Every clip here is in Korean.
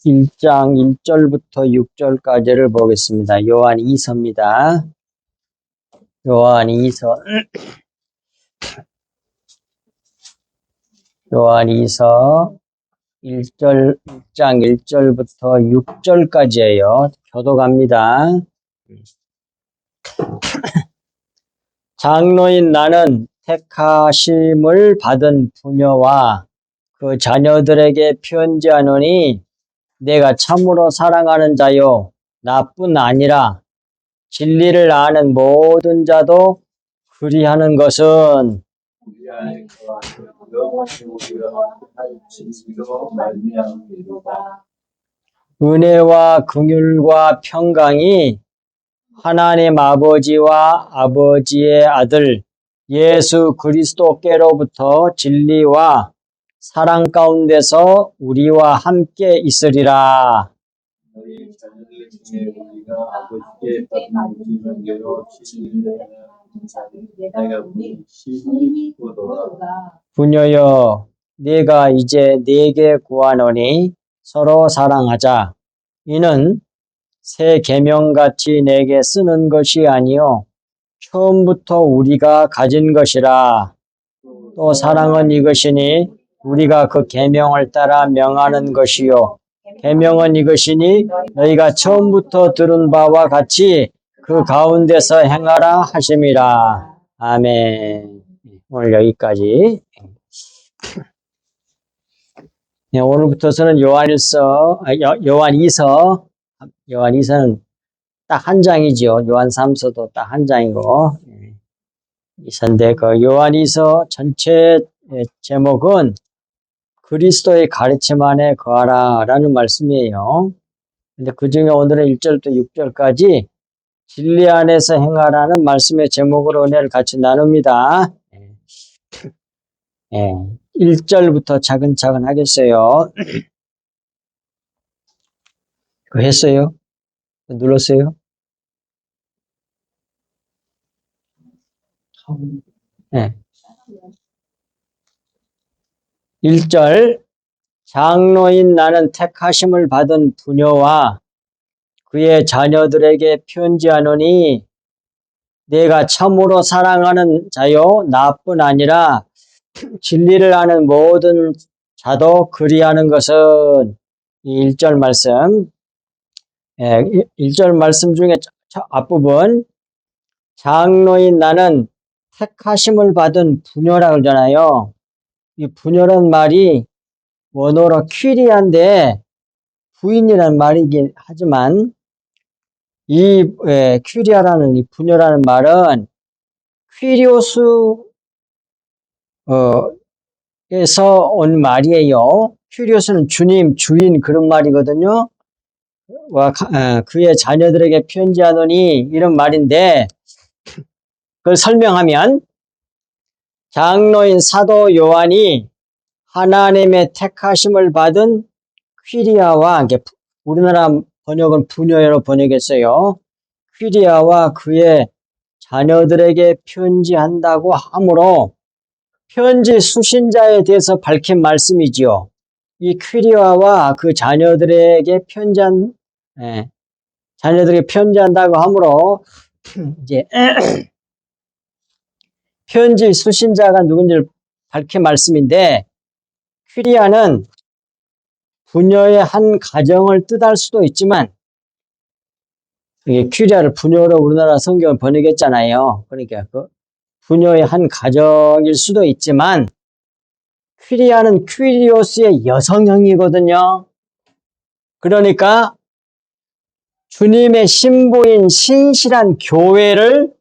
1장 1절부터 6절까지를 보겠습니다. 요한 2서입니다. 요한 2서. 요한 2서 1장 1절부터 6절까지예요. 교독합니다. 장로인 나는 택하심을 받은 부녀와 그 자녀들에게 편지하노니 내가 참으로 사랑하는 자요 나뿐 아니라 진리를 아는 모든 자도 그리하는 것은 우리 안에 거하시고 우리가 할 진리로 말미암음이로다. 은혜와 긍휼과 평강이 하나님 아버지와 아버지의 아들 예수 그리스도께로부터 진리와 사랑 가운데서 우리와 함께 있으리라. 너희 자녀들 중에 우리가 아버지께 받은 명령대로 진리를 하는 자는 내가 우리 심히 구도다. 부녀여, 내가 이제 네게 구하노니 서로 사랑하자. 이는 새 계명같이 내게 쓰는 것이 아니요 처음부터 우리가 가진 것이라. 또 사랑은 이것이니 우리가 그 계명을 따라 명하는 것이요 계명은 이것이니 너희가 처음부터 들은 바와 같이 그 가운데서 행하라 하심이라. 아멘. 오늘 여기까지. 네, 오늘부터서는 요한 2서는 딱 한 장이죠. 요한 3서도 딱 한 장이고. 이서인데 그 요한 2서 전체 제목은 그리스도의 가르침 안에 거하라 라는 말씀이에요. 근데 그 중에 오늘은 1절부터 6절까지 진리 안에서 행하라는 말씀의 제목으로 은혜를 같이 나눕니다. 1절부터 차근차근 하겠어요. 그거 했어요? 눌렀어요? 네. 1절 장로인 나는 택하심을 받은 부녀와 그의 자녀들에게 편지하노니 내가 참으로 사랑하는 자요 나뿐 아니라 진리를 아는 모든 자도 그리하는 것은 이 1절 말씀 1절 말씀 중에 앞부분 장로인 나는 택하심을 받은 부녀라고 그러잖아요. 이 부녀란 말이 원어로 퀴리아인데 부인이라는 말이긴 하지만 이 퀴리아라는 이 부녀라는 말은 퀴리오스 에서 온 말이에요. 퀴리오스는 주님, 주인 그런 말이거든요. 그의 자녀들에게 편지하노니 이런 말인데 그걸 설명하면 장로인 사도 요한이 하나님의 택하심을 받은 퀴리아와 우리나라 번역은 부녀로 번역했어요. 퀴리아와 그의 자녀들에게 편지한다고 하므로 편지 수신자에 대해서 밝힌 말씀이지요. 이 퀴리아와 그 자녀들에게 자녀들에게 편지한다고 하므로 이제 편지 수신자가 누군지를 밝힌 말씀인데 퀴리아는 부녀의 한 가정을 뜻할 수도 있지만 퀴리아를 부녀로 우리나라 성경을 번역했잖아요. 그러니까 그 부녀의 한 가정일 수도 있지만 퀴리아는 퀴리오스의 여성형이거든요. 그러니까 주님의 신부인 신실한 교회를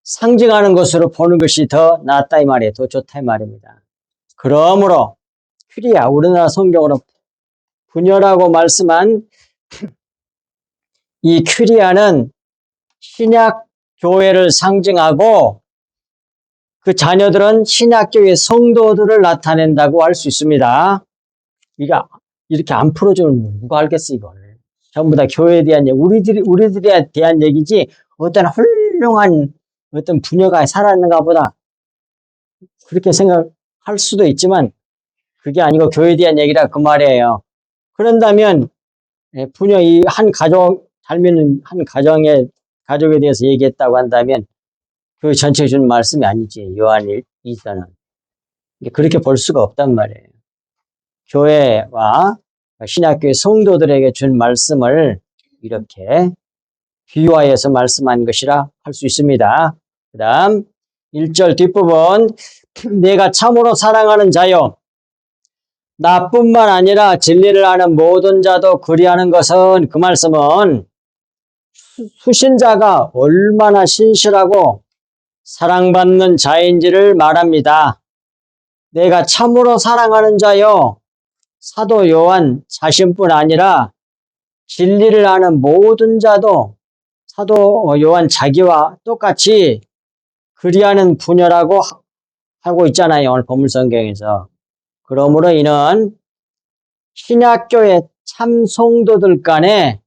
상징하는 것으로 보는 것이 더 낫다 이 말이에요. 더 좋다 이 말입니다. 그러므로 퀴리아, 우리나라 성경으로 부녀라고 말씀한 이 퀴리아는 신약 교회를 상징하고 그 자녀들은 신약교회 성도들을 나타낸다고 할 수 있습니다. 이렇게 안 풀어주면 누가 알겠어, 이걸. 전부 다 교회에 대한 얘기, 우리들에 대한 얘기지, 어떤 훌륭한 어떤 부녀가 살아있는가 보다. 그렇게 생각할 수도 있지만, 그게 아니고 교회에 대한 얘기라 그 말이에요. 그런다면, 부녀 이 한 가족, 살면 한 가족에 대해서 얘기했다고 한다면 그 전체에 주는 말씀이 아니지. 요한일서는. 그렇게 볼 수가 없단 말이에요. 교회와 신약교회 성도들에게 준 말씀을 이렇게 비유하여서 말씀한 것이라 할 수 있습니다. 그 다음 1절 뒷부분 내가 참으로 사랑하는 자요 나뿐만 아니라 진리를 아는 모든 자도 그리하는 것은 그 말씀은 수신자가 얼마나 신실하고 사랑받는 자인지를 말합니다. 내가 참으로 사랑하는 자요 사도 요한 자신뿐 아니라 진리를 아는 모든 자도 사도 요한 자기와 똑같이 그리하는 부녀라고 하고 있잖아요. 오늘 본문 성경에서. 그러므로 이는 신약교회 참 성도들 간의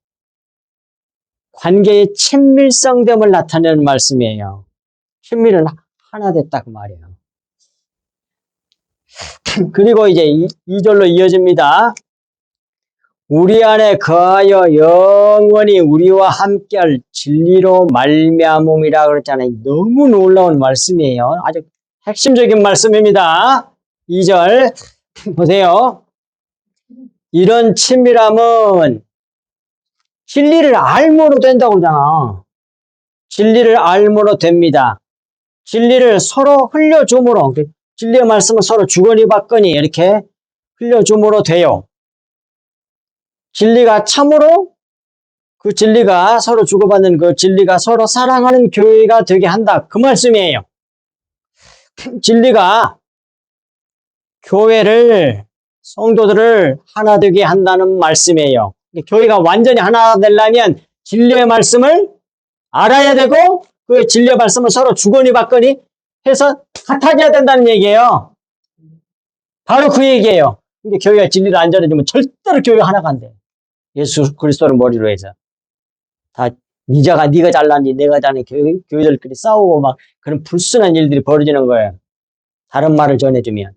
관계의 친밀성됨을 나타내는 말씀이에요. 친밀은 하나 됐다 그 말이에요. 그리고 이제 2절로 이어집니다. 우리 안에 거하여 영원히 우리와 함께할 진리로 말미암음이라 그랬잖아요. 너무 놀라운 말씀이에요. 아주 핵심적인 말씀입니다. 2절 보세요. 이런 친밀함은 진리를 알므로 된다고 그러잖아. 진리를 알므로 됩니다. 진리를 서로 흘려줌으로, 진리의 말씀을 서로 주거니 받거니 이렇게 흘려줌으로 돼요. 진리가 참으로 그 진리가 서로 주고받는 그 진리가 서로 사랑하는 교회가 되게 한다. 그 말씀이에요. 진리가 교회를, 성도들을 하나 되게 한다는 말씀이에요. 교회가 완전히 하나 되려면 진리의 말씀을 알아야 되고 그 진리의 말씀을 서로 주거니 받거니 해서 같아져야 된다는 얘기예요. 바로 그 얘기예요. 근데 교회가 진리를 안 전해주면 절대로 교회가 하나가 안 돼. 예수 그리스도를 머리로 해서. 다 네가 잘났니 내가 잘났니 교회들끼리 싸우고 막 그런 불순한 일들이 벌어지는 거예요. 다른 말을 전해주면.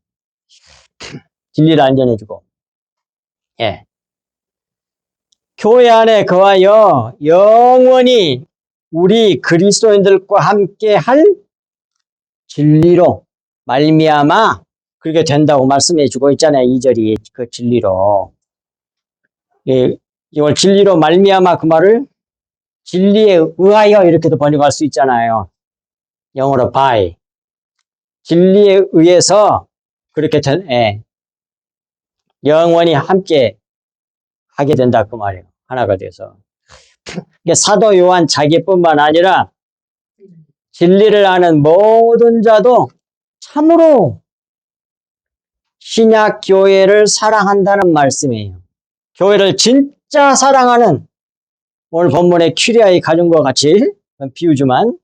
진리를 안 전해주고. 예. 교회 안에 거하여 영원히 우리 그리스도인들과 함께 할 진리로 말미암아 그렇게 된다고 말씀해 주고 있잖아요. 2절이 그 진리로. 예, 이걸 진리로 말미암아 그 말을 진리에 의하여 이렇게도 번역할 수 있잖아요. 영어로 by. 진리에 의해서 그렇게 영원히 함께 하게 된다 그 말이에요. 하나가 돼서. 사도 요한 자기뿐만 아니라 진리를 아는 모든 자도 참으로 신약 교회를 사랑한다는 말씀이에요. 교회를 진짜 사랑하는 오늘 본문의 큐리아의 가정과 같이 비유지만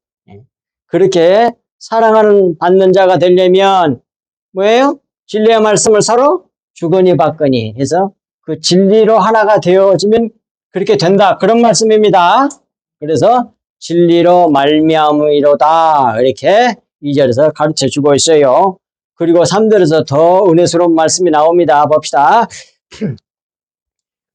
그렇게 사랑하는 받는 자가 되려면 뭐예요? 진리의 말씀을 서로 주거니 받거니 해서 그 진리로 하나가 되어지면 그렇게 된다. 그런 말씀입니다. 그래서 진리로 말미암으로다 이렇게 2절에서 가르쳐 주고 있어요. 그리고 3절에서 더 은혜스러운 말씀이 나옵니다. 봅시다.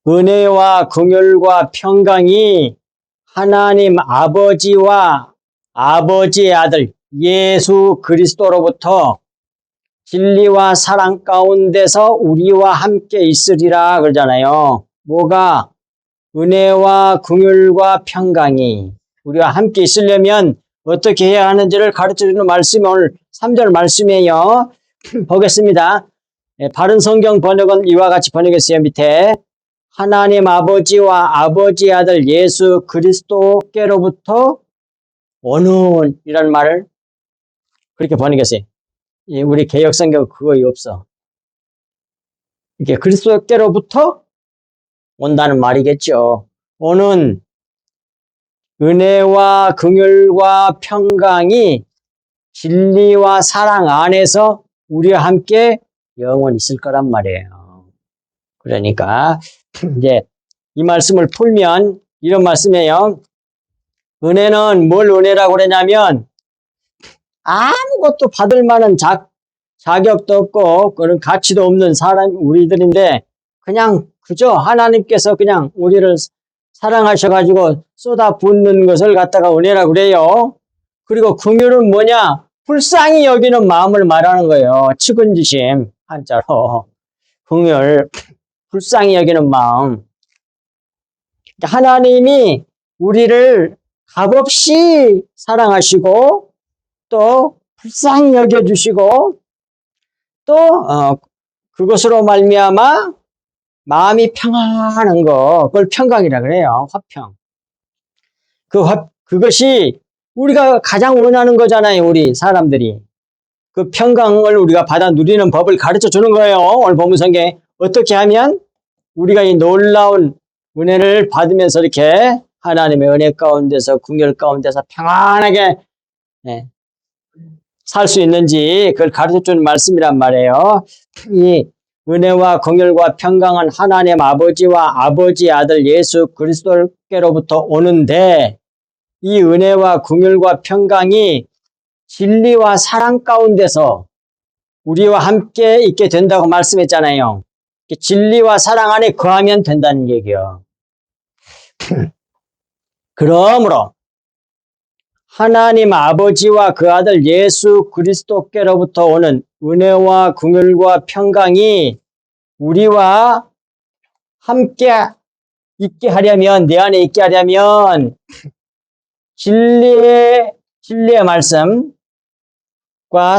은혜와 긍휼과 평강이 하나님 아버지와 아버지의 아들 예수 그리스도로부터 진리와 사랑 가운데서 우리와 함께 있으리라 그러잖아요. 뭐가? 은혜와 긍휼과 평강이 우리와 함께 있으려면 어떻게 해야 하는지를 가르쳐주는 말씀이 오늘 3절 말씀이에요. 보겠습니다. 바른 성경 번역은 이와 같이 번역했어요. 밑에 하나님 아버지와 아버지의 아들 예수 그리스도께로부터 오는 이런 말을 그렇게 번역했어요. 우리 개역성경 그거이 없어. 이게 그리스도께로부터 온다는 말이겠죠. 오는 은혜와 긍휼과 평강이 진리와 사랑 안에서 우리와 함께 영원히 있을 거란 말이에요. 그러니까 이제 이 말씀을 풀면 이런 말씀이에요. 은혜는 뭘 은혜라고 그러냐면 아무것도 받을 만한 자격도 없고 그런 가치도 없는 사람 우리들인데 그냥 그죠? 하나님께서 그냥 우리를 사랑하셔가지고 쏟아붓는 것을 갖다가 은혜라고 그래요. 그리고 긍휼은 뭐냐? 불쌍히 여기는 마음을 말하는 거예요. 측은지심 한자로. 긍휼, 불쌍히 여기는 마음. 하나님이 우리를 값없이 사랑하시고 또 불쌍히 여겨주시고 또 그것으로 말미암아 마음이 평안한 거, 그걸 평강이라 그래요. 화평. 그것이 우리가 가장 원하는 거잖아요. 우리 사람들이. 그 평강을 우리가 받아 누리는 법을 가르쳐 주는 거예요. 오늘 본문 성경에 어떻게 하면 우리가 이 놀라운 은혜를 받으면서 이렇게 하나님의 은혜 가운데서 긍휼 가운데서 평안하게 살 수 있는지 그걸 가르쳐 주는 말씀이란 말이에요. 이 은혜와 긍휼과 평강은 하나님 아버지와 아버지의 아들 예수 그리스도께로부터 오는데 이 은혜와 긍휼과 평강이 진리와 사랑 가운데서 우리와 함께 있게 된다고 말씀했잖아요. 진리와 사랑 안에 거하면 된다는 얘기요. 그러므로 하나님 아버지와 그 아들 예수 그리스도께로부터 오는 은혜와 긍휼과 평강이 우리와 함께 있게 하려면, 내 안에 있게 하려면 진리의 말씀과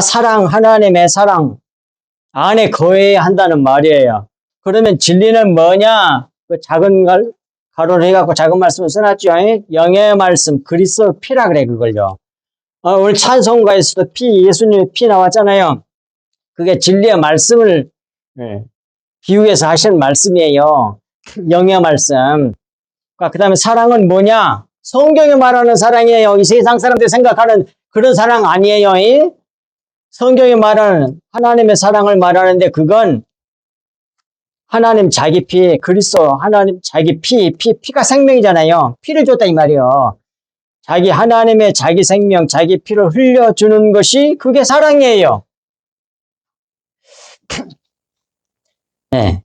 사랑, 하나님의 사랑 안에 거해야 한다는 말이에요. 그러면 진리는 뭐냐? 그 작은 가로를 해갖고 작은 말씀을 써놨죠. 영의 말씀, 그리스도 피라 그래, 그걸요. 오늘 찬송가에서도 예수님의 피 나왔잖아요. 그게 진리의 말씀을 비유해서 하시는 말씀이에요. 영의 말씀. 그 다음에 사랑은 뭐냐? 성경이 말하는 사랑이에요. 이 세상 사람들이 생각하는 그런 사랑 아니에요. 성경이 말하는 하나님의 사랑을 말하는데 그건 하나님 자기 피, 그리스도 하나님 자기 피가 생명이잖아요. 피를 줬다 이 말이에요. 하나님의 자기 생명, 자기 피를 흘려주는 것이 그게 사랑이에요. 네.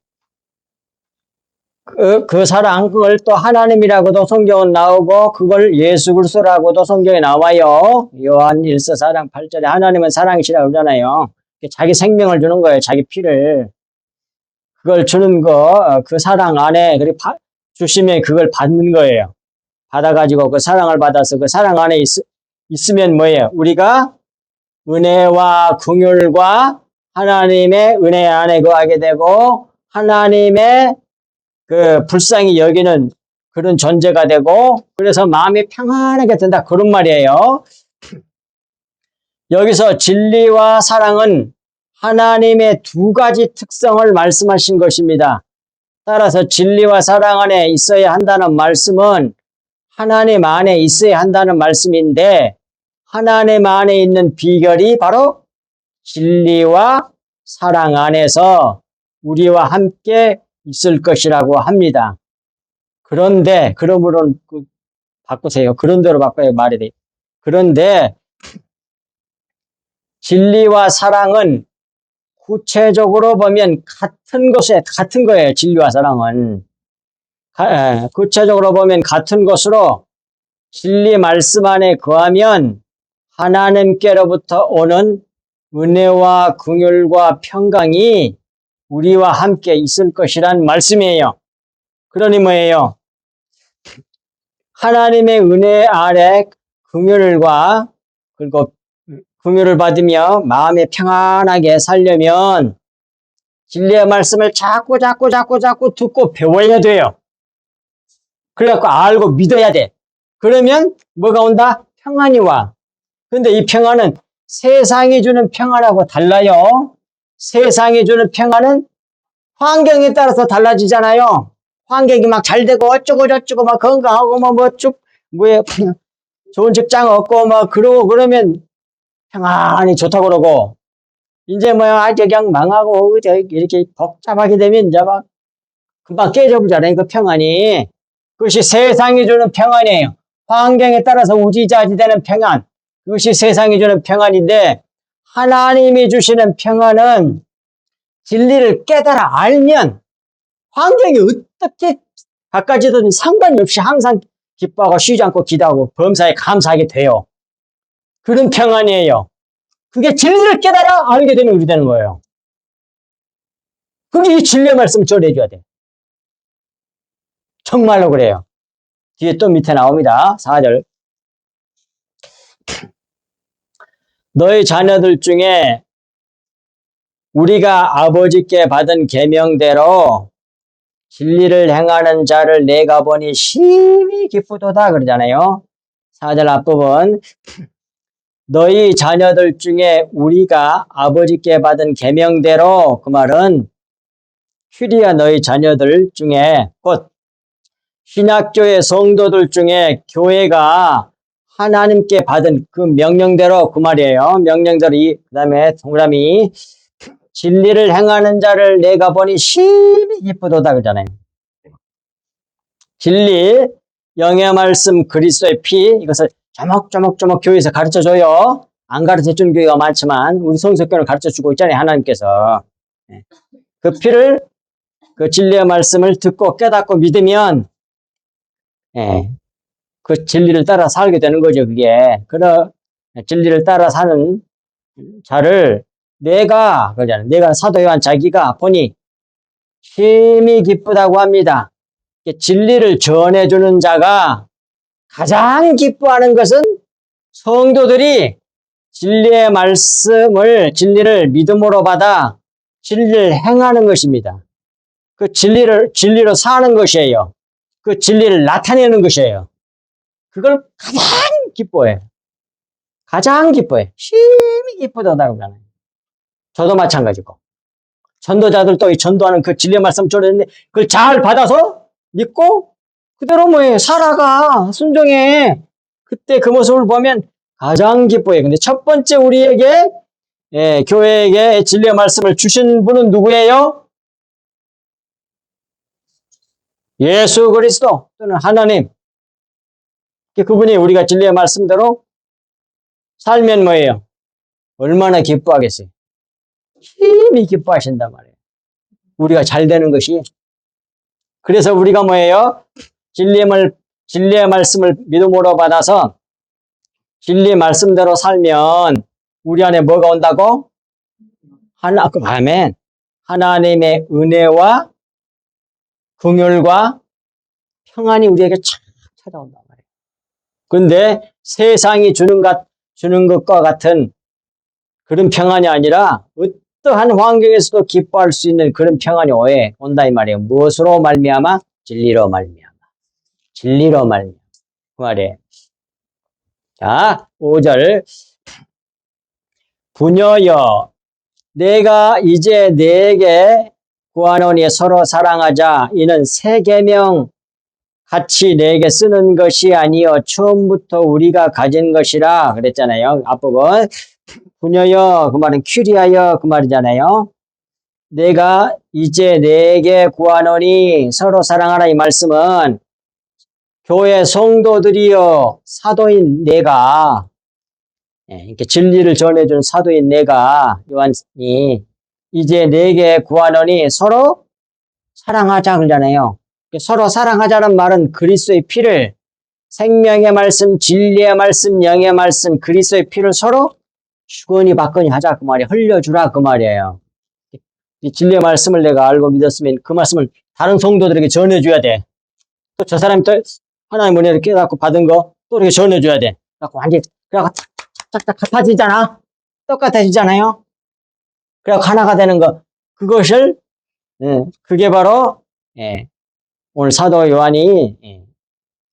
그 사랑, 그걸 또 하나님이라고도 성경은 나오고, 그걸 예수 그리스도라고도 성경에 나와요. 요한 1서 4장 8절에 하나님은 사랑이시라고 그러잖아요. 자기 생명을 주는 거예요. 자기 피를. 그걸 주는 그 사랑 안에, 그리고 주시면 그걸 받는 거예요. 받아가지고 그 사랑을 받아서 그 사랑 안에 있으면 뭐예요? 우리가 은혜와 긍휼과 하나님의 은혜 안에 거하게 되고, 하나님의 그 불쌍히 여기는 그런 존재가 되고, 그래서 마음이 평안하게 된다. 그런 말이에요. 여기서 진리와 사랑은 하나님의 두 가지 특성을 말씀하신 것입니다. 따라서 진리와 사랑 안에 있어야 한다는 말씀은 하나님 안에 있어야 한다는 말씀인데, 하나님 안에 있는 비결이 바로 진리와 사랑 안에서 우리와 함께 있을 것이라고 합니다. 그런데, 그러므로 바꾸세요. 그런 대로 바꿔야 말이 돼. 그런데 진리와 사랑은 구체적으로 보면 같은 거예요. 진리와 사랑은. 구체적으로 보면 같은 것으로 진리 말씀 안에 거하면 하나님께로부터 오는 은혜와 긍휼과 평강이 우리와 함께 있을 것이란 말씀이에요. 그러니 뭐예요? 하나님의 은혜 아래 긍휼과 그리고 긍휼을 받으며 마음에 평안하게 살려면 진리의 말씀을 자꾸 듣고 배워야 돼요. 그래갖고 알고 믿어야 돼. 그러면 뭐가 온다? 평안이 와. 근데 이 평안은 세상이 주는 평안하고 달라요. 세상이 주는 평안은 환경에 따라서 달라지잖아요. 환경이 막 잘 되고 어쩌고 저쩌고 막 건강하고 좋은 직장 얻고 그러면 평안이 좋다고 그러고, 이제 그냥 망하고 이렇게 복잡하게 되면 이제 막 금방 깨져버리잖아요. 그 평안이. 그것이 세상이 주는 평안이에요. 환경에 따라서 우지자지되는 평안. 그것이 세상이 주는 평안인데, 하나님이 주시는 평안은 진리를 깨달아 알면 환경이 어떻게 바꿔지든 상관이 없이 항상 기뻐하고 쉬지 않고 기도하고 범사에 감사하게 돼요. 그런 평안이에요. 그게 진리를 깨달아 알게 되면 그렇게 되는 거예요. 그게 이 진리의 말씀을 전해줘야 돼. 정말로 그래요. 뒤에 또 밑에 나옵니다. 4절. 너희 자녀들 중에 우리가 아버지께 받은 계명대로 진리를 행하는 자를 내가 보니 심히 기쁘도다 그러잖아요. 4절 앞부분. 너희 자녀들 중에 우리가 아버지께 받은 계명대로, 그 말은 큐리아 너희 자녀들 중에 곧 신약교회 성도들 중에 교회가 하나님께 받은 그 명령대로, 그 말이에요. 명령대로. 그 다음에 동그라미 진리를 행하는 자를 내가 보니 심히 기쁘도다 그러잖아요. 진리, 영의 말씀, 그리스도의 피, 이것을 조목조목 교회에서 가르쳐줘요. 안 가르쳐준 교회가 많지만 우리 성서교회를 가르쳐주고 있잖아요. 하나님께서. 그 피를, 그 진리의 말씀을 듣고 깨닫고 믿으면 그 진리를 따라 살게 되는 거죠. 그게. 그런 진리를 따라 사는 자를 그러잖아요. 내가 사도 요한 자기가 보니 심히 기쁘다고 합니다. 진리를 전해주는 자가 가장 기뻐하는 것은 성도들이 진리의 말씀을, 진리를 믿음으로 받아 진리를 행하는 것입니다. 그 진리로 사는 것이에요. 그 진리를 나타내는 것이에요. 그걸 가장 기뻐해요. 가장 기뻐해. 심히 기쁘다고 하잖아요. 저도 마찬가지고. 전도자들도 이 전도하는 그 진리의 말씀 전했는데 그걸 잘 받아서 믿고 그대로 살아가. 순종해. 그때 그 모습을 보면 가장 기뻐해. 근데 첫 번째 우리에게, 교회에게 진리의 말씀을 주신 분은 누구예요? 예수 그리스도 또는 하나님. 그분이 우리가 진리의 말씀대로 살면 뭐예요? 얼마나 기뻐하겠어요? 힘이 기뻐하신단 말이에요. 우리가 잘 되는 것이. 그래서 우리가 뭐예요? 진리의 말씀을 믿음으로 받아서 진리 말씀대로 살면 우리 안에 뭐가 온다고? 아멘. 하나님의 은혜와 긍휼과 평안이 우리에게 착 찾아온단 말이에요. 근데 세상이 주는 것과 같은 그런 평안이 아니라 어떠한 환경에서도 기뻐할 수 있는 그런 평안이 온다 이 말이에요. 무엇으로 말미암아? 진리로 말미암아. 진리로 말미암아. 그 말이에요. 자, 5절. 부녀여, 내가 이제 네게 구하노니 서로 사랑하자. 이는 새 계명 같이 네게 쓰는 것이 아니요 처음부터 우리가 가진 것이라 그랬잖아요. 앞부분. 부녀여, 그 말은 큐리하여 그 말이잖아요. 내가 이제 네게 구하노니 서로 사랑하라 이 말씀은 교회 성도들이여 사도인 내가, 이렇게 진리를 전해준 사도인 내가, 요한이 이제 네게 구하노니 서로 사랑하자 그러잖아요. 서로 사랑하자는 말은 그리스도의 피를, 생명의 말씀, 진리의 말씀, 영의 말씀, 그리스도의 피를 서로 주거니 받거니 하자 그 말이에요. 흘려주라 그 말이에요. 이 진리의 말씀을 내가 알고 믿었으면 그 말씀을 다른 성도들에게 전해줘야 돼. 또 저 사람이 또 하나님의 은혜를 깨닫고 받은 거 또 이렇게 전해줘야 돼. 그래갖고 완전히, 그래갖고 탁탁탁탁 갚아지잖아. 똑같아지잖아요. 그래갖고 하나가 되는 거. 그것을, 그게 바로, 오늘 사도 요한이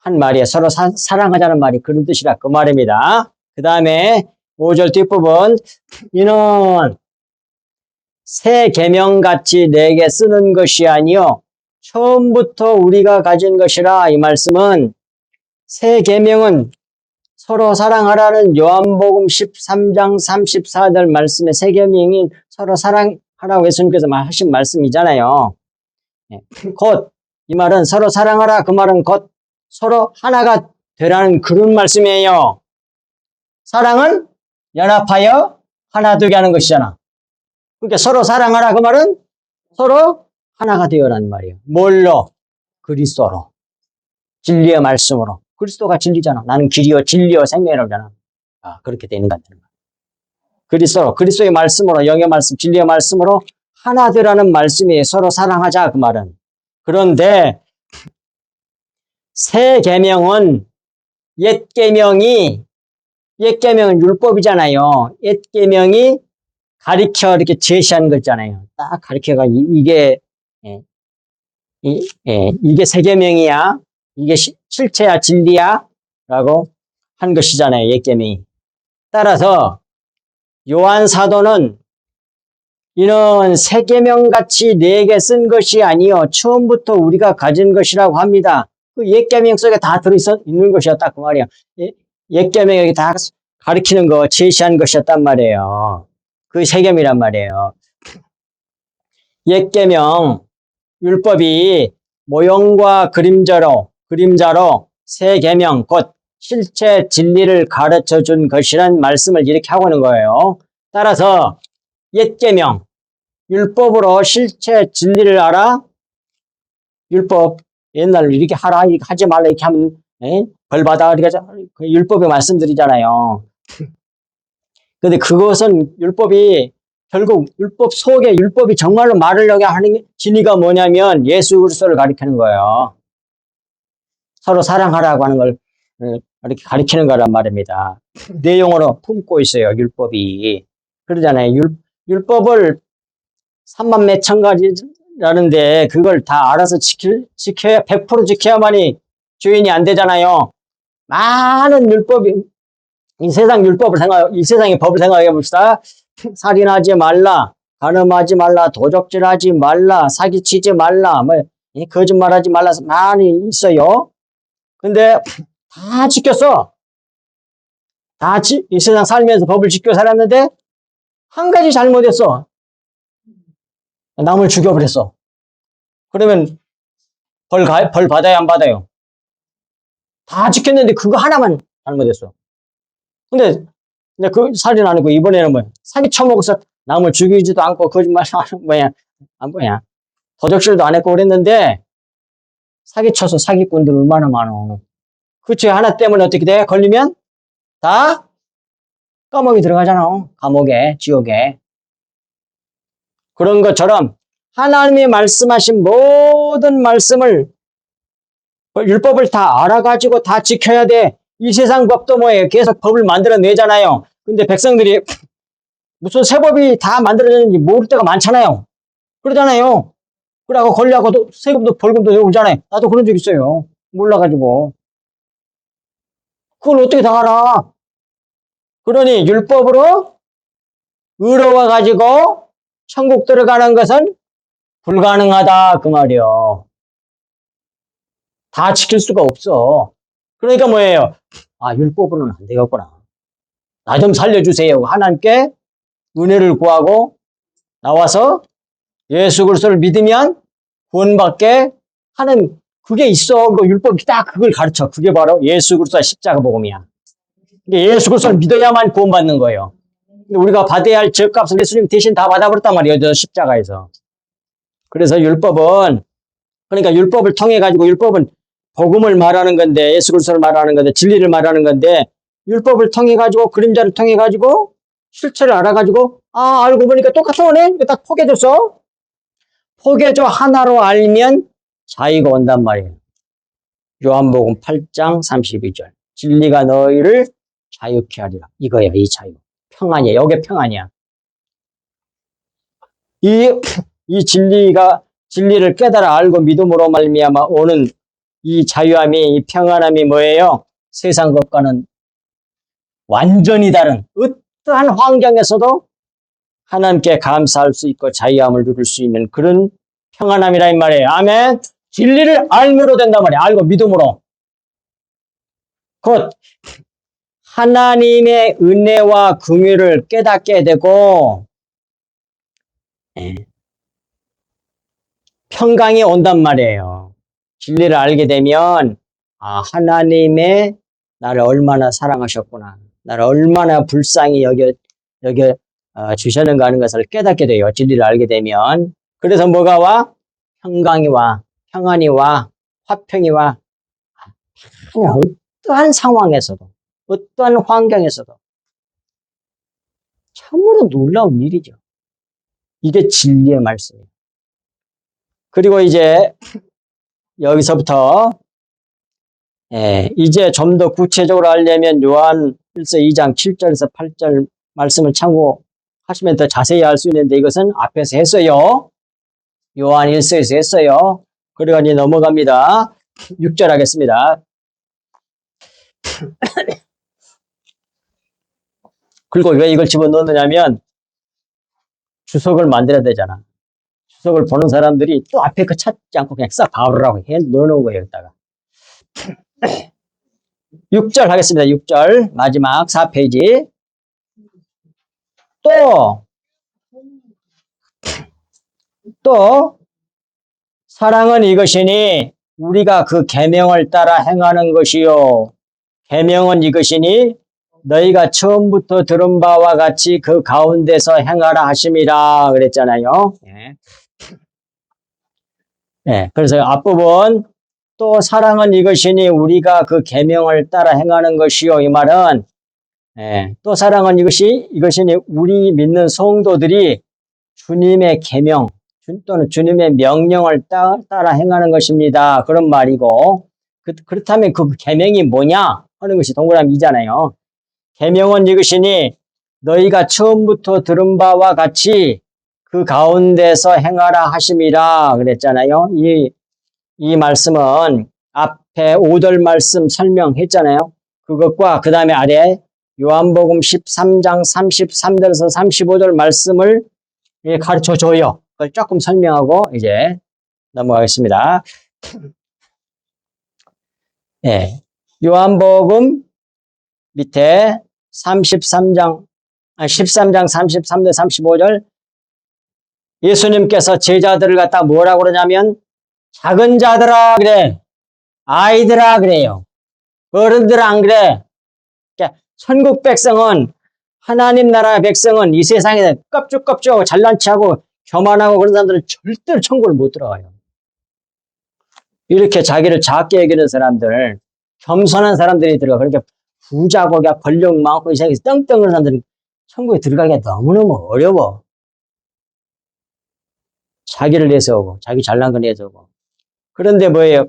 한 말이에요. 서로 사랑하자는 말이 그런 뜻이라 그 말입니다. 그 다음에 5절 뒷부분. 이는 새 계명같이 내게 쓰는 것이 아니요 처음부터 우리가 가진 것이라. 이 말씀은 새 계명은 서로 사랑하라는 요한복음 13장 34절 말씀의 새 계명이 서로 사랑하라고 예수님께서 하신 말씀이잖아요. 곧 이 말은 서로 사랑하라 그 말은 곧 서로 하나가 되라는 그런 말씀이에요. 사랑은 연합하여 하나 되게 하는 것이잖아. 그러니까 서로 사랑하라 그 말은 서로 하나가 되어란 말이에요. 뭘로? 그리스도로. 진리의 말씀으로. 그리스도가 진리잖아. 나는 길이요 진리요 생명이라잖아. 그렇게 되는 것 같아요. 그리스도로, 그리스도의 말씀으로, 영의 말씀, 진리의 말씀으로 하나 되라는 말씀이 서로 사랑하자 그 말은. 그런데 새 계명은 옛 계명은 율법이잖아요. 옛 계명이 가리켜 이렇게 제시한 거 있잖아요. 딱 가리켜가 이게 이게 새 계명이야. 이게 실체야, 진리야. 라고 한 것이잖아요. 옛 계명이. 따라서 요한 사도는 이는 새 계명 같이 내게 쓴 것이 아니요 처음부터 우리가 가진 것이라고 합니다. 그 옛 계명 속에 다 들어 있는 것이었다 그 말이야. 옛 계명이 다 가리키는 거 제시한 것이었단 말이에요. 그 새 계명이란 말이에요. 옛 계명 율법이 모형과 그림자로 새 계명 곧 실체 진리를 가르쳐 준 것이란 말씀을 이렇게 하고 있는 거예요. 따라서 옛 계명 율법으로 실체 진리를 알아? 율법 옛날로 이렇게 하라 이렇게 하지 말라 이렇게 하면 벌 받아 이렇게 율법의 말씀드리잖아요. 근데 그것은 율법이 결국 율법 속에 율법이 정말로 말하려고 하는 진리가 뭐냐면 예수 그리스도를 가리키는 거예요. 서로 사랑하라고 하는 걸 이렇게 가리키는 거란 말입니다. 내용으로 품고 있어요. 율법이. 그러잖아요. 율법을 3만 몇 천 가지라는데 그걸 다 알아서 지켜야 100% 지켜야만이 주인이 안 되잖아요. 많은 율법이 이 세상의 법을 생각해 봅시다. 살인하지 말라, 간음하지 말라, 도적질하지 말라, 사기치지 말라, 거짓말하지 말라 많이 있어요. 근데 다 지켰어. 이 세상 살면서 법을 지켜 살았는데 한 가지 잘못했어. 남을 죽여버렸어. 그러면 벌 받아야 안 받아요? 다 지켰는데 그거 하나만 잘못했어. 근데 그 살인 안 하고 이번에는 사기 쳐먹어서 남을 죽이지도 않고 거짓말 안 뭐야 도적질도 안 했고 그랬는데 사기 쳐서 사기꾼들 얼마나 많어. 그 죄 하나 때문에 어떻게 돼? 걸리면 다 감옥에 들어가잖아. 감옥에, 지옥에. 그런 것처럼 하나님이 말씀하신 모든 말씀을 율법을 다 알아가지고 다 지켜야 돼. 이 세상 법도 뭐예요? 계속 법을 만들어내잖아요. 근데 백성들이 무슨 새 법이 다 만들어졌는지 모를 때가 많잖아요. 그러잖아요. 그러고 걸려가도 세금도 벌금도 오잖아요. 나도 그런 적 있어요. 몰라가지고. 그걸 어떻게 다 알아? 그러니 율법으로 의로워가지고 천국 들어가는 것은 불가능하다 그 말이요. 다 지킬 수가 없어. 그러니까 뭐예요? 율법으로는 안 되겠구나. 나 좀 살려주세요. 하나님께 은혜를 구하고 나와서 예수 그리스도를 믿으면 구원받게 하는 그게 있어. 그 율법이 딱 그걸 가르쳐. 그게 바로 예수 그리스도의 십자가 복음이야. 예수 그리스도를 믿어야만 구원받는 거예요. 근데 우리가 받아야 할 죄값을 예수님 대신 다 받아버렸단 말이에요. 저 십자가에서. 그래서 그러니까 율법을 통해 가지고 율법은 복음을 말하는 건데 예수 그리스도를 말하는 건데 진리를 말하는 건데 율법을 통해 가지고 그림자를 통해 가지고 실체를 알아 가지고 알고 보니까 똑같은 거네. 딱 포개줬어. 포개줘 하나로 알면 자유가 온단 말이에요. 요한복음 8장 32절. 진리가 너희를 자유케 하리라. 이거야, 이 자유. 평안이야. 이게 평안이야. 이 진리를 깨달아 알고 믿음으로 말미암아 오는 이 자유함이, 이 평안함이 뭐예요? 세상 것과는 완전히 다른 어떠한 환경에서도 하나님께 감사할 수 있고 자유함을 누릴 수 있는 그런 평안함이라 이 말이에요. 아멘. 진리를 알므로 된단 말이에요. 알고 믿음으로. 곧 하나님의 은혜와 긍휼을 깨닫게 되고 평강이 온단 말이에요. 진리를 알게 되면 하나님의 나를 얼마나 사랑하셨구나. 나를 얼마나 불쌍히 여겨 주셨는가 하는 것을 깨닫게 돼요. 진리를 알게 되면. 그래서 뭐가 와? 평강이 와, 평안이 와, 화평이 와. 그냥 어떠한 상황에서도, 어떠한 환경에서도 참으로 놀라운 일이죠. 이게 진리의 말씀이에요. 그리고 이제 여기서부터 이제 좀 더 구체적으로 알려면 요한 1서 2장 7절에서 8절 말씀을 참고하시면 더 자세히 알 수 있는데 이것은 앞에서 했어요. 요한 1서에서 했어요. 그리고 이제 넘어갑니다. 6절 하겠습니다. 그리고 왜 이걸 집어넣느냐면 주석을 만들어야 되잖아. 주석을 보는 사람들이 또 앞에 거 찾지 않고 그냥 싹 바로라고 해 넣어놓은 거예요. 여기다가. 6절 하겠습니다. 6절 마지막 4페이지. 또 사랑은 이것이니 우리가 그 계명을 따라 행하는 것이요. 계명은 이것이니 너희가 처음부터 들은 바와 같이 그 가운데서 행하라 하심이라 그랬잖아요. 그래서 앞부분 또 사랑은 이것이니 우리가 그 계명을 따라 행하는 것이요. 이 말은 또 사랑은 이것이니 우리 믿는 성도들이 주님의 계명 또는 주님의 명령을 따라 행하는 것입니다. 그런 말이고 그렇다면 그 계명이 뭐냐 하는 것이 동그라미 2잖아요. 계명은 이것이니 너희가 처음부터 들은 바와 같이 그 가운데서 행하라 하심이라 그랬잖아요. 이 말씀은 앞에 5절 말씀 설명했잖아요. 그것과 그 다음에 아래 요한복음 13장 33절에서 35절 말씀을 가르쳐 줘요. 그걸 조금 설명하고 이제 넘어가겠습니다. 요한복음 밑에 13장 33절 35절 예수님께서 제자들을 갖다 뭐라고 그러냐면 작은 자들아 그래. 아이들아 그래요. 어른들 안 그래. 그러니까 천국 백성은 하나님 나라 백성은 이 세상에 껍죽껍죽하고 잘난 체하고 교만하고 그런 사람들은 절대로 천국을 못 들어가요. 이렇게 자기를 작게 여기는 사람들, 겸손한 사람들이 들어가. 그렇게 부자고 권력 많고 이 세상에서 떵떵거리는 사람들은 천국에 들어가기가 너무너무 어려워. 자기를 내세우고 자기 잘난 거 내세우고. 그런데 뭐예요?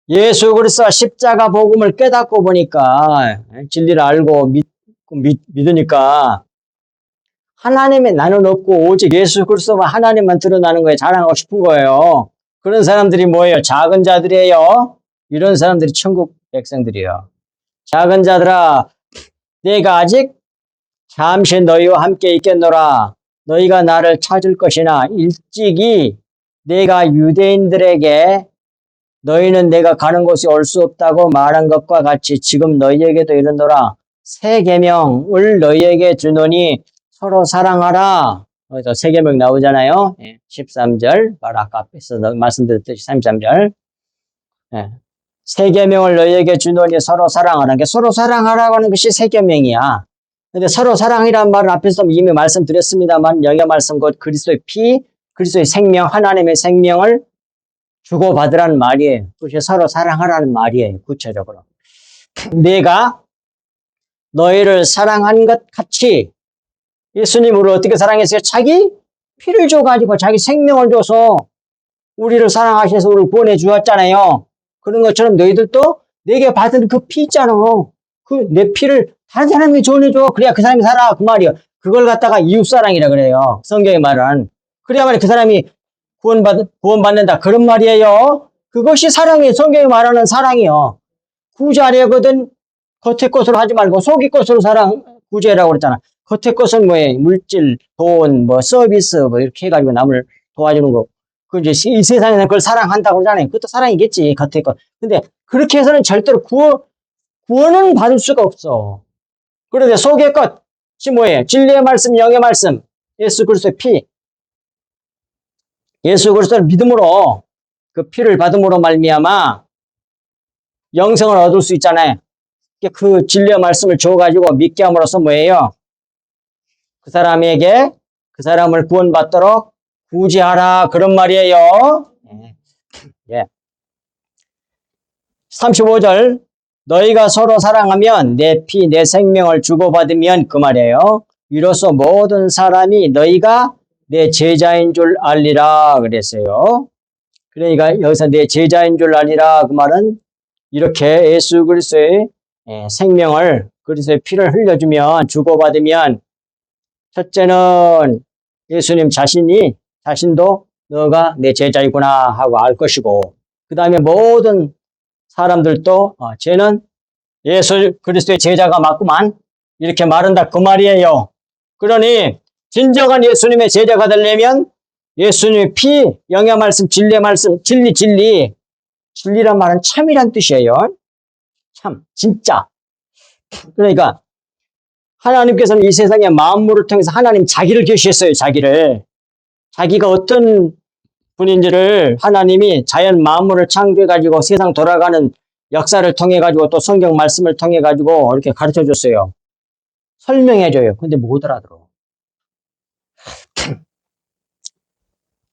예수 그리스도 십자가 복음을 깨닫고 보니까 진리를 알고 믿으니까 하나님의 나는 없고 오직 예수 그리스도만 하나님만 드러나는 거에 자랑하고 싶은 거예요. 그런 사람들이 뭐예요? 작은 자들이에요. 이런 사람들이 천국 백성들이에요. 작은 자들아 내가 아직 잠시 너희와 함께 있겠노라. 너희가 나를 찾을 것이나 일찍이 내가 유대인들에게 너희는 내가 가는 곳이 올 수 없다고 말한 것과 같이 지금 너희에게도 이르노라. 새 계명을 너희에게 주노니 서로 사랑하라. 여기서 새 계명 나오잖아요. 13절 바로 아까 앞에서 말씀드렸듯이 33절 새 계명을 너희에게 주노니 서로 사랑하라. 그러니까 서로 사랑하라고 하는 것이 새 계명이야. 근데 서로 사랑이란 말은 앞에서 이미 말씀드렸습니다만 여기 말씀 곧 그리스도의 피, 그리스도의 생명, 하나님의 생명을 주고받으라는 말이에요. 그것이 서로 사랑하라는 말이에요. 구체적으로. 내가 너희를 사랑한 것 같이 예수님을 어떻게 사랑했어요? 자기 피를 줘가지고 자기 생명을 줘서 우리를 사랑하셔서 우리를 보내주었잖아요. 그런 것처럼 너희들도 내게 받은 그 피 있잖아. 그 내 피를 다른 사람에게 전해줘. 그래야 그 사람이 살아. 그 말이요. 그걸 갖다가 이웃사랑이라 그래요. 성경의 말은. 그래야만 그 사람이 구원받는다. 그런 말이에요. 그것이 사랑이에요. 성경이 말하는 사랑이요. 구제하려거든 겉의 것으로 하지 말고 속의 것으로 구제라고 그랬잖아. 겉의 것은 뭐예요? 물질, 돈, 서비스, 이렇게 해가지고 남을 도와주는 거. 그 이제 이 세상에는 그걸 사랑한다고 그러잖아요. 그것도 사랑이겠지. 겉의 것. 근데 그렇게 해서는 절대로 구원은 받을 수가 없어. 그런데 속의 것이 뭐예요? 진리의 말씀, 영의 말씀, 예수 그리스도의 피. 예수 그리스도를 믿음으로 그 피를 받음으로 말미암아 영생을 얻을 수 있잖아요. 그 진리의 말씀을 줘가지고 믿게 함으로써 뭐예요? 그 사람을 구원받도록 구제하라. 그런 말이에요. 예. 35절 너희가 서로 사랑하면 내 피, 내 생명을 주고받으면 그 말이에요. 이로써 모든 사람이 너희가 내 제자인 줄 알리라 그랬어요. 그러니까 여기서 내 제자인 줄 알리라 그 말은 이렇게 예수 그리스도의 생명을 그리스도의 피를 흘려주면 주고받으면 첫째는 예수님 자신도 너가 내 제자이구나 하고 알 것이고 그 다음에 모든 사람들도 쟤는 예수 그리스도의 제자가 맞구만 이렇게 말한다 그 말이에요. 그러니 진정한 예수님의 제자가 되려면 예수님의 피, 영의 말씀, 진리의 말씀, 진리란 말은 참이란 뜻이에요. 참, 진짜. 그러니까 하나님께서는 이 세상에 만물을 통해서 하나님 자기를 계시했어요. 자기가 어떤 분인지를 하나님이 자연 만물을 창조해가지고 세상 돌아가는 역사를 통해가지고 또 성경 말씀을 통해가지고 이렇게 가르쳐줬어요. 설명해줘요. 근데 못 알아들어.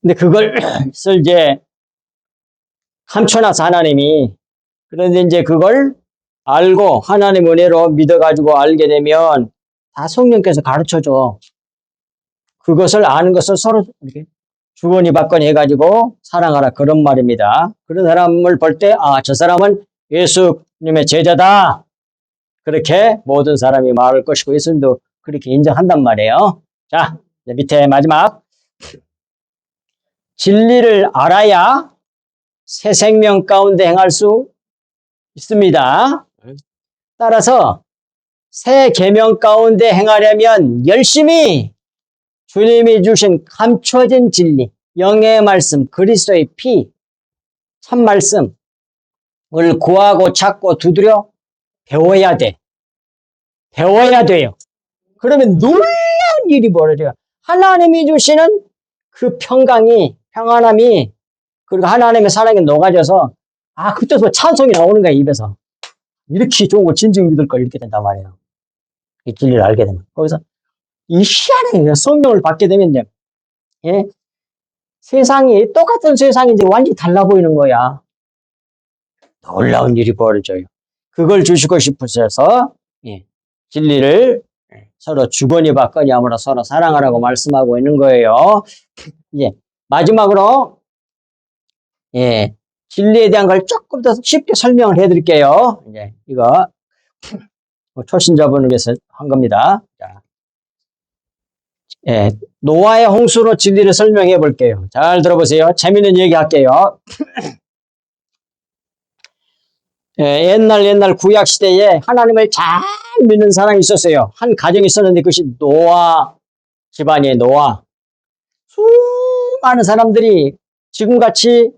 근데 그걸 이제 감춰놔서 하나님이 그런데 이제 그걸 알고 하나님 은혜로 믿어가지고 알게 되면 다 성령께서 가르쳐줘. 그것을 아는 것을 서로 이렇게 주거니 받거니 해가지고 사랑하라 그런 말입니다. 그런 사람을 볼 때 저 사람은 예수님의 제자다. 그렇게 모든 사람이 말할 것이고 예수님도 그렇게 인정한단 말이에요. 자, 밑에 마지막 진리를 알아야 새 생명 가운데 행할 수 있습니다. 따라서 새 계명 가운데 행하려면 열심히 주님이 주신 감춰진 진리, 영의 말씀, 그리스도의 피, 참 말씀을 구하고 찾고 두드려 배워야 돼. 배워야 돼요. 그러면 놀라운 일이 벌어져요. 하나님이 주시는 그 평안함이 그리고 하나님의 사랑이 녹아져서 그때부터 찬송이 나오는 거야 입에서. 이렇게 좋은 걸 진정 믿을 걸 이렇게 된단 말이에요. 이 진리를 알게 되면. 거기서 이 희한해. 성령을 받게 되면요. 예? 세상이 똑같은 세상인데 완전히 달라 보이는 거야. 놀라운 일이 벌어져요. 그걸 주시고 싶으셔서 진리를 서로 주거니 받거니 함으로 서로 사랑하라고 말씀하고 있는 거예요. 이제 마지막으로 진리에 대한 걸 조금 더 쉽게 설명을 해드릴게요. 이제 이거 초신자분을 위해서 한 겁니다. 자, 노아의 홍수로 진리를 설명해 볼게요. 잘 들어보세요. 재미있는 얘기 할게요. 옛날 구약 시대에 하나님을 잘 믿는 사람이 있었어요. 한 가정이 있었는데 그것이 노아 집안이에요. 노아. 수많은 사람들이 지금같이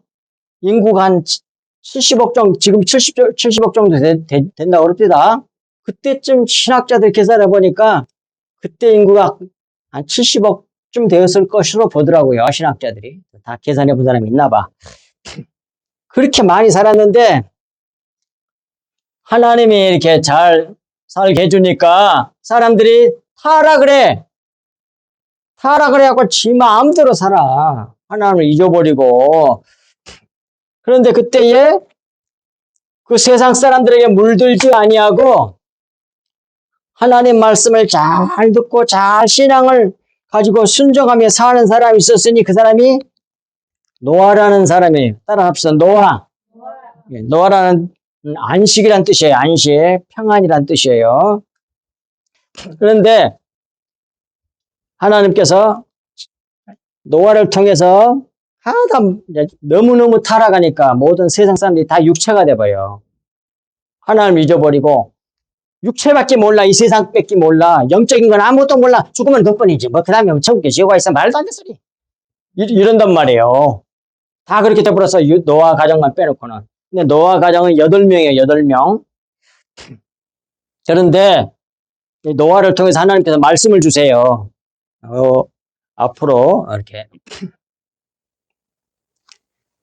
인구가 한 70억 정도, 지금 70억 정도 된다고 그럽니다. 그때쯤 신학자들 계산해 보니까 그때 인구가 한 70억쯤 되었을 것으로 보더라고요. 신학자들이. 다 계산해 본 사람이 있나 봐. 그렇게 많이 살았는데 하나님이 이렇게 잘 살게 해주니까 사람들이 타락을 해갖고 지 마음대로 살아. 하나님을 잊어버리고. 그런데 그때에 그 세상 사람들에게 물들지 아니하고 하나님 말씀을 잘 듣고 잘 신앙을 가지고 순종하며 사는 사람이 있었으니 그 사람이 노아라는 사람이에요. 따라합시다. 노아. 노아라는 안식이란 뜻이에요. 안식, 평안이란 뜻이에요. 그런데 하나님께서 노아를 통해서 너무너무 타락하니까 모든 세상 사람들이 다 육체가 돼버려요. 하나님을 잊어버리고 육체밖에 몰라. 이 세상밖에 몰라. 영적인 건 아무것도 몰라. 죽으면 그뿐이지. 그 다음에 천국에 지옥가 있어. 말도 안 되는 소리. 이런단 말이에요. 다 그렇게 돼버려서 노아 가정만 빼놓고는. 근데 노아 가정은 8명이에요. 8명. 그런데 노아를 통해서 하나님께서 말씀을 주세요. 앞으로 이렇게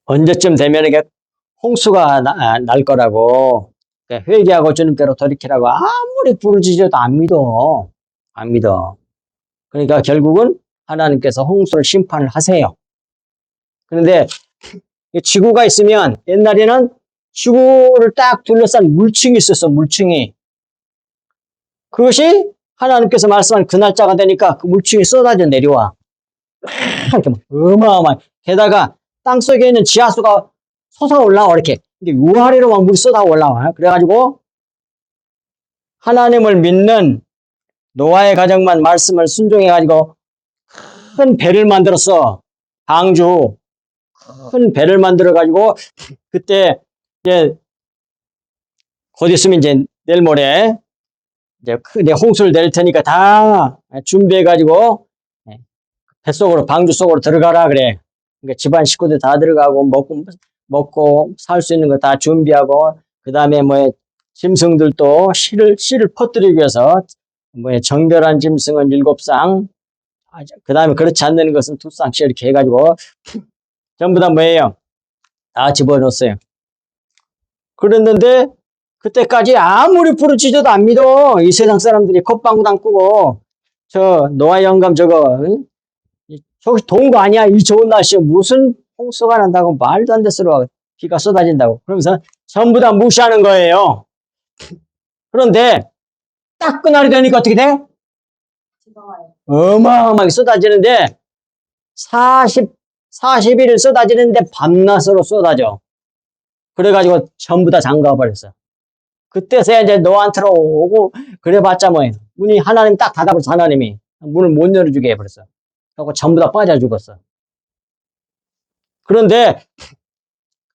언제쯤 되면 이게 홍수가 날 거라고 회개하고 주님께로 돌이키라고 아무리 부르짖어도 안 믿어. 안 믿어. 그러니까 결국은 하나님께서 홍수를 심판을 하세요. 그런데 지구가 있으면 옛날에는 지구를 딱 둘러싼 물층이 있었어, 물층이. 그것이 하나님께서 말씀한 그 날짜가 되니까 그 물층이 쏟아져 내려와. 이렇게 막 어마어마한. 게다가 땅 속에 있는 지하수가 솟아 올라와, 이렇게. 이게 위아래로 막 물이 쏟아 올라와. 그래가지고 하나님을 믿는 노아의 가정만 말씀을 순종해가지고 큰 배를 만들었어. 방주. 큰 배를 만들어가지고 그때 이제 곧 있으면 이제 내일 모레 이제 큰 홍수를 낼 테니까 다 준비해가지고 뱃속으로 방주 속으로 들어가라 그래. 그러니까 집안 식구들 다 들어가고 먹고 살 수 있는 거 다 준비하고 그 다음에 뭐 짐승들도 씨를 퍼뜨리기 위해서 뭐 정결한 짐승은 7쌍, 그 다음에 그렇지 않는 것은 2쌍씩 이렇게 해가지고 전부 다 뭐예요? 다 집어넣었어요. 그랬는데 그때까지 아무리 부르짖어도 안 믿어. 이 세상 사람들이 콧방구 안 끄고 저 노아 영감 저거 저기 더운 거 아니야? 이 좋은 날씨에 무슨 홍수가 난다고 말도 안 되스러워. 비가 쏟아진다고. 그러면서 전부 다 무시하는 거예요. 그런데 딱 그날이 되니까 어떻게 돼? 어마어마하게 쏟아지는데 40일 쏟아지는데 밤낮으로 쏟아져. 그래가지고 전부 다 잠가버렸어. 그때서야 이제 노아한테로 오고 그래봤자 뭐예요. 문이 하나님 딱 닫아버렸어. 하나님이 문을 못 열어주게 해버렸어. 그리고 전부 다 빠져 죽었어. 그런데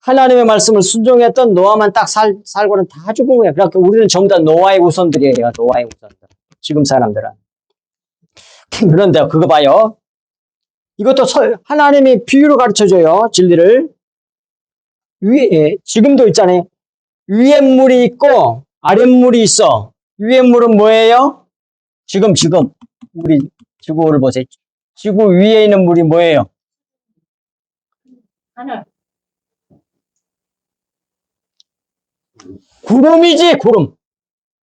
하나님의 말씀을 순종했던 노아만 딱 살고는 다 죽은 거예요. 그러니까 우리는 전부 다 노아의 후손들이에요. 노아의 후손들. 지금 사람들은. 그런데 그거 봐요. 이것도 하나님이 비유로 가르쳐줘요. 진리를. 지금도 있잖아요. 위에 물이 있고 아랫 물이 있어. 위에 물은 뭐예요? 지금 우리 지구를 보세요. 지구 위에 있는 물이 뭐예요? 하늘. 구름이지, 구름.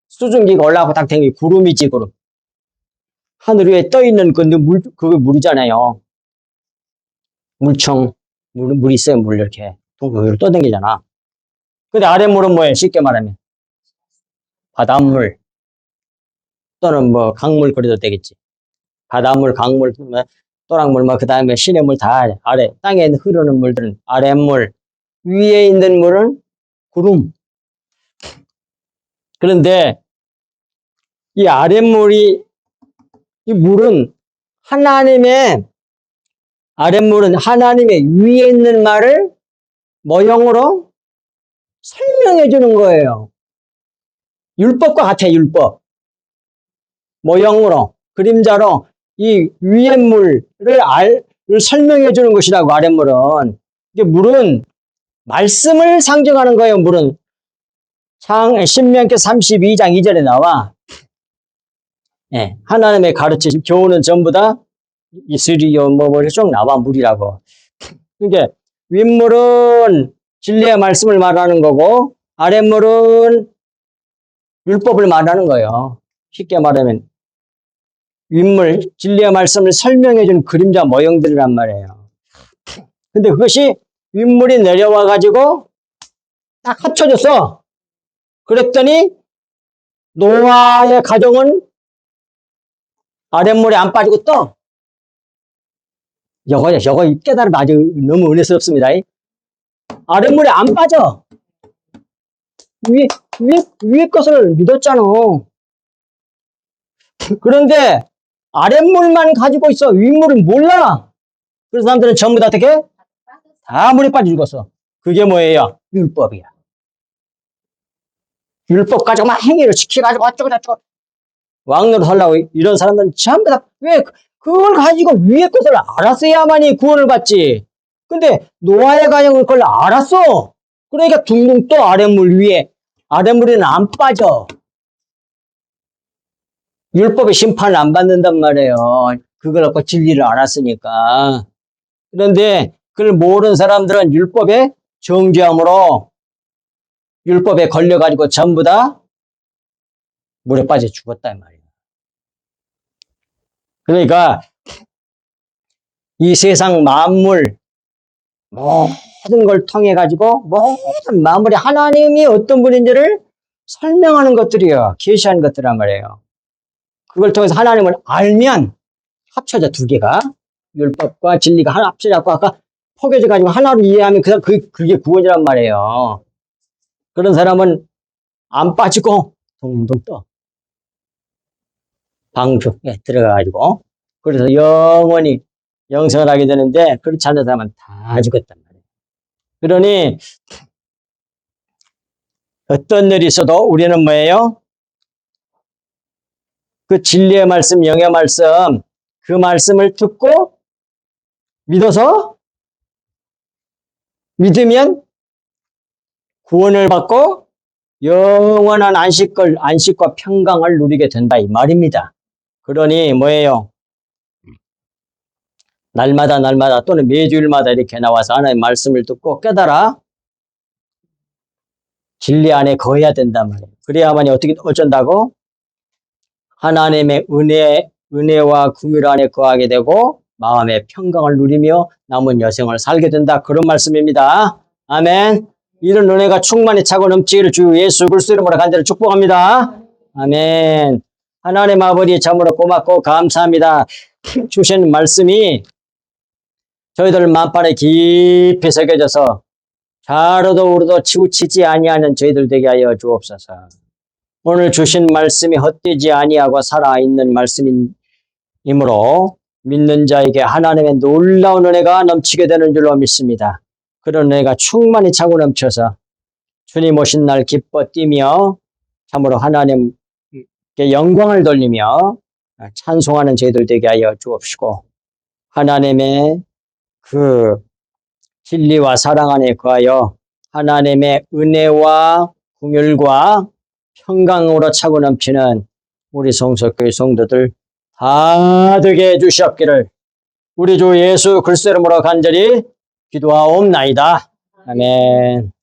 수증기가 올라가고 딱 된 게 구름이지, 구름. 하늘 위에 떠 있는 그게 물이잖아요. 물총, 물이 있어요, 물 이렇게. 동그랗게 떠다니잖아. 근데 아랫물은 뭐예요? 쉽게 말하면. 바닷물. 또는 뭐 강물 그래도 되겠지. 바닷물, 강물, 또랑물, 그 다음에 시냇물 다 아래, 땅에 흐르는 물들은 아랫물, 위에 있는 물은 구름. 그런데 이 아랫물이, 이 물은 아랫물은 하나님의 위에 있는 말을 모형으로 설명해 주는 거예요. 율법과 같아, 율법. 모형으로, 그림자로 이 위의 물을 설명해 주는 것이라고, 아랫물은. 이게 물은 말씀을 상징하는 거예요, 물은. 신명기 32장 2절에 나와. 예, 하나님의 가르치심, 교훈은 전부 다 이슬이요, 쭉 나와, 물이라고. 그러니까 윗물은 진리의 말씀을 말하는 거고, 아랫물은 율법을 말하는 거예요. 쉽게 말하면 윗물, 진리의 말씀을 설명해주는 그림자 모형들이란 말이에요. 근데 그것이 윗물이 내려와가지고 딱 합쳐졌어. 그랬더니 노아의 가정은 아랫물에 안 빠지고 떠. 저거 깨달음 아주 너무 은혜스럽습니다. 아랫물에 안 빠져. 위에 것을 믿었잖아. 그런데 아랫물만 가지고 있어. 윗물은 몰라. 그래서 사람들은 전부 다 어떻게? 다 물에 빠져 죽었어. 그게 뭐예요? 율법이야. 율법 가지고 막 행위를 시켜가지고 어쩌고저쩌고 왕노릇 하려고 이런 사람들은 전부 다 왜 그걸 가지고 위에 것을 알았어야만이 구원을 받지. 근데 노아의 가정은 그걸 알았어. 그러니까 둥둥 떠 아랫물 위에. 아랫물에는 안 빠져. 율법의 심판을 안 받는단 말이에요. 그걸 갖고 진리를 알았으니까. 그런데 그걸 모르는 사람들은 율법의 정죄함으로 율법에 걸려가지고 전부 다 물에 빠져 죽었다 이 말이에요. 그러니까 이 세상 만물 모든 걸 통해 가지고 모든 마무리 하나님이 어떤 분인지를 설명하는 것들이요. 계시한 것들란 말이에요. 그걸 통해서 하나님을 알면 합쳐져 두 개가 율법과 진리가 하나 합쳐져갖고 아까 포개져 가지고 하나로 이해하면 그게 구원이란 말이에요. 그런 사람은 안 빠지고 동동 떠. 방주에 들어가가지고 그래서 영원히 영생을 하게 되는데 그렇지 않은 사람은 다 죽었단 말이에요. 그러니 어떤 일이 있어도 우리는 뭐예요? 그 진리의 말씀, 영의 말씀, 그 말씀을 듣고 믿으면 구원을 받고 영원한 안식과 평강을 누리게 된다 이 말입니다. 그러니 뭐예요? 날마다 또는 매주일마다 이렇게 나와서 하나님의 말씀을 듣고 깨달아 진리 안에 거해야 된단 말이에요. 그래야만이 어쩐다고? 하나님의 은혜와 긍휼 안에 거하게 되고 마음의 평강을 누리며 남은 여생을 살게 된다. 그런 말씀입니다. 아멘. 이런 은혜가 충만히 차고 넘치기를 주 예수 그리스도 이름으로 간절히 축복합니다. 아멘. 하나님 아버지 참으로 고맙고 감사합니다. 주신 말씀이 저희들 만판에 깊이 새겨져서 자로도 우로도 치우치지 아니하는 저희들 되게 하여 주옵소서. 오늘 주신 말씀이 헛되지 아니하고 살아있는 말씀이므로 믿는 자에게 하나님의 놀라운 은혜가 넘치게 되는 줄로 믿습니다. 그런 은혜가 충만히 차고 넘쳐서 주님 오신 날 기뻐 뛰며 참으로 하나님께 영광을 돌리며 찬송하는 저희들 되게 하여 주옵시고 하나님의 그 진리와 사랑 안에 거하여 하나님의 은혜와 긍휼과 평강으로 차고 넘치는 우리 성석교회 성도들 다 되게 해주시옵기를 우리 주 예수 그리스도 이름으로 간절히 기도하옵나이다. 아멘.